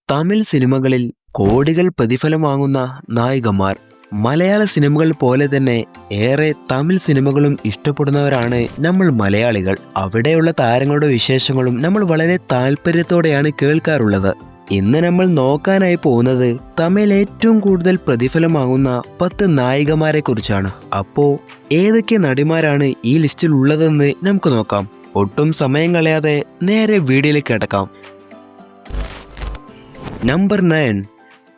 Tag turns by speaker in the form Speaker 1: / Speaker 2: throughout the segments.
Speaker 1: തമിഴ് സിനിമകളിൽ കോടികൾ പ്രതിഫലം വാങ്ങുന്ന നായികമാർ. മലയാള സിനിമകൾ പോലെ തന്നെ ഏറെ തമിഴ് സിനിമകളും ഇഷ്ടപ്പെടുന്നവരാണ് നമ്മൾ മലയാളികൾ. അവിടെയുള്ള താരങ്ങളുടെ വിശേഷങ്ങളും നമ്മൾ വളരെ താല്പര്യത്തോടെയാണ് കേൾക്കാറുള്ളത്. ഇന്ന് നമ്മൾ നോക്കാനായി പോകുന്നത് തമിഴിൽ ഏറ്റവും കൂടുതൽ പ്രതിഫലം വാങ്ങുന്ന 10 നായികമാരെ കുറിച്ചാണ്. അപ്പോൾ ഏതൊക്കെ നടിമാരാണ് ഈ ലിസ്റ്റിൽ ഉള്ളതെന്ന് നമുക്ക് നോക്കാം. ഒട്ടും സമയം കളയാതെ നേരെ വീഡിയോയിലേക്ക് കിടക്കാം. നമ്പർ 9.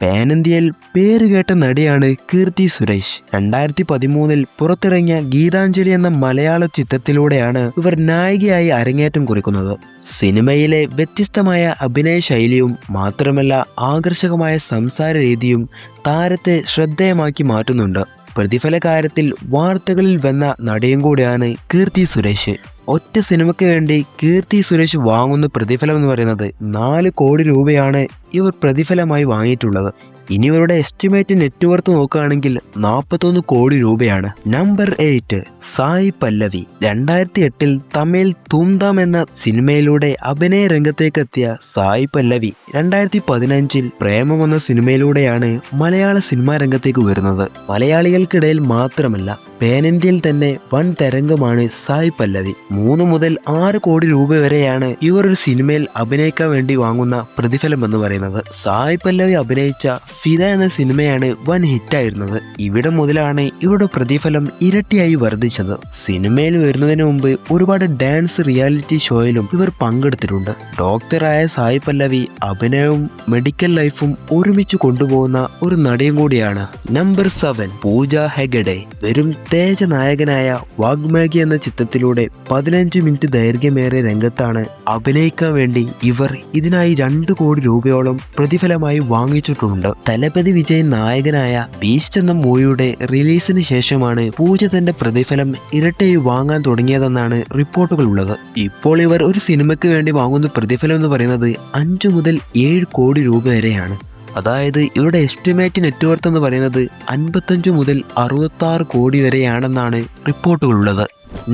Speaker 1: പാൻ ഇന്ത്യയിൽ പേരുകേട്ട നടിയാണ് കീർത്തി സുരേഷ്. 2013 പുറത്തിറങ്ങിയ ഗീതാഞ്ജലി എന്ന മലയാള ചിത്രത്തിലൂടെയാണ് ഇവർ നായികയായി അരങ്ങേറ്റം കുറിക്കുന്നത്. സിനിമയിലെ വ്യത്യസ്തമായ അഭിനയ ശൈലിയും മാത്രമല്ല ആകർഷകമായ സംസാര രീതിയും താരത്തെ ശ്രദ്ധേയമാക്കി മാറ്റുന്നുണ്ട്. പ്രതിഫല കാര്യത്തിൽ വാർത്തകളിൽ വന്ന നടിയും കൂടിയാണ് കീർത്തി സുരേഷ്. ഒറ്റ സിനിമയ്ക്ക് വേണ്ടി കീർത്തി സുരേഷ് വാങ്ങുന്ന പ്രതിഫലം എന്ന് പറയുന്നത് 4 കോടി രൂപയാണ് ഇവർ പ്രതിഫലമായി വാങ്ങിയിട്ടുള്ളത്. ഇനി ഇവരുടെ എസ്റ്റിമേറ്റ് നെറ്റ്വർത്ത് നോക്കുകയാണെങ്കിൽ 41 കോടി രൂപയാണ്. നമ്പർ 8. സായി പല്ലവി. 2008 തമിഴിൽ തൂംതാം എന്ന സിനിമയിലൂടെ അഭിനയ രംഗത്തേക്കെത്തിയ സായി പല്ലവി 2015 പ്രേമം എന്ന സിനിമയിലൂടെയാണ് മലയാള സിനിമാ രംഗത്തേക്ക് വരുന്നത്. മലയാളികൾക്കിടയിൽ മാത്രമല്ല പാൻ ഇന്ത്യയിൽ തന്നെ വൻ തരംഗമാണ് സായി പല്ലവി. 3 മുതൽ 6 കോടി രൂപ വരെയാണ് ഇവർ ഒരു സിനിമയിൽ അഭിനയിക്കാൻ വേണ്ടി വാങ്ങുന്ന പ്രതിഫലം എന്ന് പറയുന്നത്. സായി പല്ലവി അഭിനയിച്ച ഫിദ എന്ന സിനിമയാണ് വൻ ഹിറ്റായിരുന്നത്. ഇവിടെ മുതലാണ് ഇവരുടെ പ്രതിഫലം ഇരട്ടിയായി വർദ്ധിച്ചത്. സിനിമയിൽ വരുന്നതിന് മുമ്പ് ഒരുപാട് ഡാൻസ് റിയാലിറ്റി ഷോയിലും ഇവർ പങ്കെടുത്തിട്ടുണ്ട്. ഡോക്ടറായ സായി പല്ലവി അഭിനയവും മെഡിക്കൽ ലൈഫും ഒരുമിച്ച് കൊണ്ടുപോകുന്ന ഒരു നടിയും കൂടിയാണ്. നമ്പർ 7. പൂജ ഹെഗഡെ. വെറും തേജ നായകനായ വാഗ്മാഗി എന്ന ചിത്രത്തിലൂടെ 15 മിനിറ്റ് ദൈർഘ്യമേറിയ രംഗത്താണ് അഭിനയിക്കാൻ വേണ്ടി ഇവർ ഇതിനായി 2 കോടി രൂപയോളം പ്രതിഫലമായി വാങ്ങിച്ചിട്ടുണ്ട്. തലപതി വിജയ് നായകനായ ബീസ്റ്റ് എന്ന മൂവിയുടെ റിലീസിന് ശേഷമാണ് പൂജ തന്റെ പ്രതിഫലം ഇരട്ടിയായി വാങ്ങാൻ തുടങ്ങിയതെന്നാണ് റിപ്പോർട്ടുകൾ ഉള്ളത്. ഇപ്പോൾ ഇവർ ഒരു സിനിമയ്ക്ക് വേണ്ടി വാങ്ങുന്ന പ്രതിഫലം എന്ന് പറയുന്നത് 5 മുതൽ 7 കോടി രൂപ വരെയാണ്. അതായത് ഇവരുടെ എസ്റ്റിമേറ്റ് നെറ്റ്വർത്ത് എന്ന് പറയുന്നത് 55 മുതൽ 66 കോടി വരെയാണെന്നാണ് റിപ്പോർട്ടുകളുള്ളത്.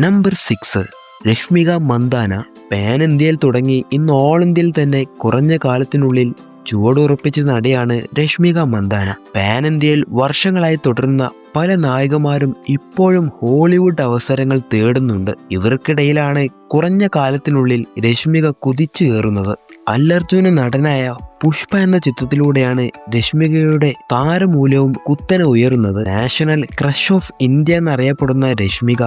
Speaker 1: നമ്പർ 6. രശ്മിക മന്ദാന. പാൻ ഇന്ത്യയിൽ തുടങ്ങി ഇന്ന് ഓൾ ഇന്ത്യയിൽ തന്നെ കുറഞ്ഞ കാലത്തിനുള്ളിൽ ചുവടുറപ്പിച്ച നടിയാണ് രശ്മിക മന്ദാന. പാൻ ഇന്ത്യയിൽ വർഷങ്ങളായി തുടരുന്ന പല നായികമാരും ഇപ്പോഴും ഹോളിവുഡ് അവസരങ്ങൾ തേടുന്നുണ്ട്. ഇവർക്കിടയിലാണ് കുറഞ്ഞ കാലത്തിനുള്ളിൽ രശ്മിക കുതിച്ചു കയറുന്നത്. അല്ലർജുന നടനായ പുഷ്പ എന്ന ചിത്രത്തിലൂടെയാണ് രശ്മികയുടെ താരമൂല്യവും കുത്തനെ ഉയരുന്നത്. നാഷണൽ ക്രഷ് ഓഫ് ഇന്ത്യ എന്നറിയപ്പെടുന്ന രശ്മിക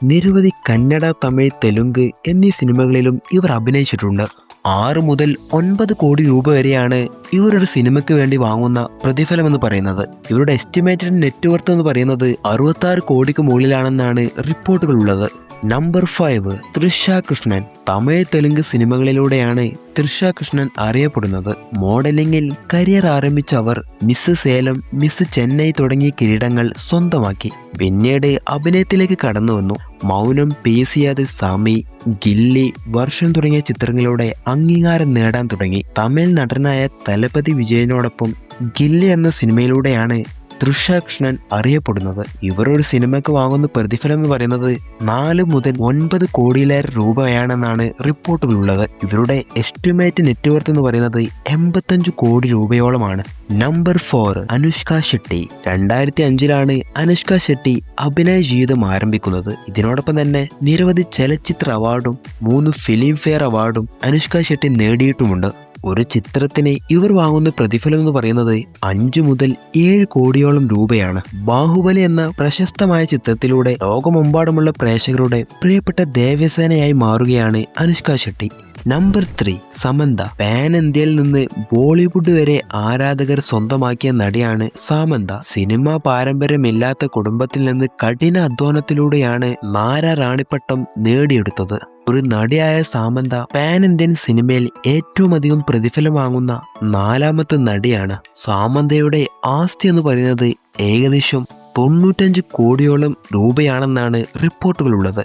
Speaker 1: നിരവധി കന്നഡ, തമിഴ്, തെലുങ്ക് എന്നീ സിനിമകളിലും ഇവർ അഭിനയിച്ചിട്ടുണ്ട്. 6 മുതൽ 9 കോടി രൂപ വരെയാണ് ഇവരൊരു സിനിമയ്ക്ക് വേണ്ടി വാങ്ങുന്ന പ്രതിഫലം എന്ന് പറയുന്നത്. ഇവരുടെ എസ്റ്റിമേറ്റഡ് നെറ്റ്വർത്ത് എന്ന് പറയുന്നത് 66 കോടിക്ക് മുകളിലാണെന്നാണ് റിപ്പോർട്ടുകൾ ഉള്ളത്. നമ്പർ 5. തൃഷ കൃഷ്ണൻ. തമിഴ്, തെലുങ്ക് സിനിമകളിലൂടെയാണ് തൃഷ കൃഷ്ണൻ അറിയപ്പെടുന്നത്. മോഡലിംഗിൽ കരിയർ ആരംഭിച്ച അവർ മിസ് സേലം, മിസ് ചെന്നൈ തുടങ്ങിയ കിരീടങ്ങൾ സ്വന്തമാക്കി. പിന്നീട് അഭിനയത്തിലേക്ക് കടന്നു വന്നു. മൗനം, പേസിയാത്, സാമി, ഗില്ലി, വർഷം തുടങ്ങിയ ചിത്രങ്ങളിലൂടെ അംഗീകാരം നേടാൻ തുടങ്ങി. തമിഴ് നടനായ തലപതി വിജയനോടൊപ്പം ഗില്ലി എന്ന സിനിമയിലൂടെയാണ് തൃഷ കൃഷ്ണൻ അറിയപ്പെടുന്നത്. ഇവർ ഒരു സിനിമയ്ക്ക് വാങ്ങുന്ന പ്രതിഫലം എന്ന് പറയുന്നത് 4 മുതൽ 9 കോടിയിലേറെ രൂപയാണെന്നാണ് റിപ്പോർട്ടുകളുള്ളത്. ഇവരുടെ എസ്റ്റിമേറ്റ് നെറ്റ്വർത്ത് എന്ന് പറയുന്നത് 85 കോടി രൂപയോളമാണ്. നമ്പർ 4. അനുഷ്ക ഷെട്ടി. 2005 അനുഷ്ക ഷെട്ടി അഭിനയ ജീവിതം ആരംഭിക്കുന്നത്. ഇതിനോടൊപ്പം തന്നെ നിരവധി ചലച്ചിത്ര അവാർഡും 3 ഫിലിം ഫെയർ അവാർഡും അനുഷ്ക ഷെട്ടി നേടിയിട്ടുമുണ്ട്. ഒരു ചിത്രത്തിന് ഇവർ വാങ്ങുന്ന പ്രതിഫലം എന്ന് പറയുന്നത് 5 മുതൽ 7 കോടിയോളം രൂപയാണ്. ബാഹുബലി എന്ന പ്രശസ്തമായ ചിത്രത്തിലൂടെ ലോകമെമ്പാടുമുള്ള പ്രേക്ഷകരുടെ പ്രിയപ്പെട്ട ദേവസേനയായി മാറുകയാണ് അനുഷ്ക ഷെട്ടി. നമ്പർ 3. സമന്ത. പാൻ ഇന്ത്യയിൽ നിന്ന് ബോളിവുഡ് വരെ ആരാധകർ സ്വന്തമാക്കിയ നടിയാണ് സാമന്ത. സിനിമാ പാരമ്പര്യമില്ലാത്ത കുടുംബത്തിൽ നിന്ന് കഠിന അധ്വാനത്തിലൂടെയാണ് നാര റാണിപ്പട്ടം നേടിയെടുത്തത്. ഒരു നടിയായ സാമന്ത പാൻ ഇന്ത്യൻ സിനിമയിൽ ഏറ്റവും അധികം പ്രതിഫലം വാങ്ങുന്ന 4ാമത്തെ നടിയാണ്. സാമന്തയുടെ ആസ്തി എന്ന് പറയുന്നത് ഏകദേശം 95 കോടിയോളം രൂപയാണെന്നാണ് റിപ്പോർട്ടുകളുള്ളത്.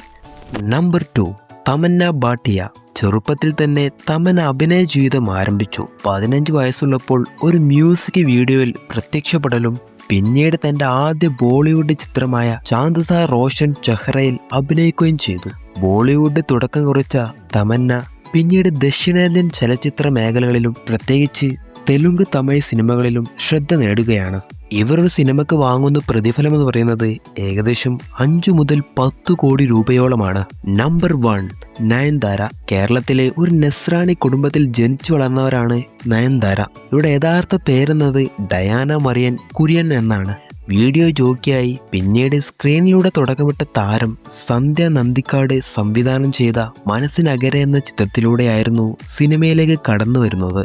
Speaker 1: നമ്പർ 2. തമന്ന ഭാട്ടിയ. ചെറുപ്പത്തിൽ തന്നെ തമന്ന അഭിനയ ജീവിതം ആരംഭിച്ചു. 15 വയസ്സുള്ളപ്പോൾ ഒരു മ്യൂസിക് വീഡിയോയിൽ പ്രത്യക്ഷപ്പെടലും പിന്നീട് തന്റെ ആദ്യ ബോളിവുഡ് ചിത്രമായ ചാന്ദ് സാ റോഷൻ ചെഹ്റയിൽ അഭിനയിക്കുകയും ചെയ്തു. ബോളിവുഡ് തുടക്കം കുറിച്ച തമന്ന പിന്നീട് ദക്ഷിണേന്ത്യൻ ചലച്ചിത്ര മേഖലകളിലും പ്രത്യേകിച്ച് തെലുങ്ക് തമിഴ് സിനിമകളിലും ശ്രദ്ധ നേടുകയാണ്. ഇവരൊരു സിനിമയ്ക്ക് വാങ്ങുന്ന പ്രതിഫലം എന്ന് പറയുന്നത് ഏകദേശം 5 മുതൽ 10 കോടി രൂപയോളമാണ്. നമ്പർ 1 നയൻതാര. കേരളത്തിലെ ഒരു നസ്രാണി കുടുംബത്തിൽ ജനിച്ചു വളർന്നവരാണ് നയൻതാര. ഇവിടെ യഥാർത്ഥ പേരെന്നത് ഡയാന മറിയൻ കുര്യൻ എന്നാണ്. വീഡിയോ ജോക്കിയായി പിന്നീട് സ്ക്രീനിലൂടെ തുടക്കമിട്ട താരം സന്ധ്യ നന്ദിക്കാട് സംവിധാനം ചെയ്ത മനസ്സിനകരെ എന്ന ചിത്രത്തിലൂടെയായിരുന്നു സിനിമയിലേക്ക് കടന്നു വരുന്നത്.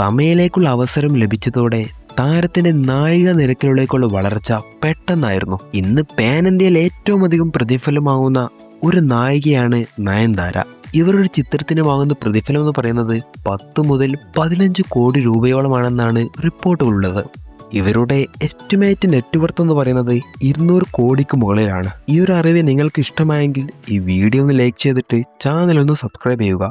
Speaker 1: തമിഴിലേക്കുള്ള അവസരം ലഭിച്ചതോടെ താരത്തിന്റെ നായിക നിരക്കിലേക്കുള്ള വളർച്ച പെട്ടെന്നായിരുന്നു. ഇന്ന് പാൻ ഇന്ത്യയിൽ ഏറ്റവും അധികം പ്രതിഫലമാകുന്ന ഒരു നായികയാണ് നയൻതാര. ഇവരൊരു ചിത്രത്തിന് വാങ്ങുന്ന പ്രതിഫലം എന്ന് പറയുന്നത് 10 മുതൽ 15 കോടി രൂപയോളമാണെന്നാണ് റിപ്പോർട്ടുകളുള്ളത്. ഇവരുടെ എസ്റ്റിമേറ്റ് നെറ്റ്വർത്ത് എന്ന് പറയുന്നത് 200 കോടിക്ക് മുകളിലാണ്. ഈ ഒരു അറിവ് നിങ്ങൾക്ക് ഇഷ്ടമായെങ്കിൽ ഈ വീഡിയോ ഒന്ന് ലൈക്ക് ചെയ്തിട്ട് ചാനൽ ഒന്ന് സബ്സ്ക്രൈബ് ചെയ്യുക.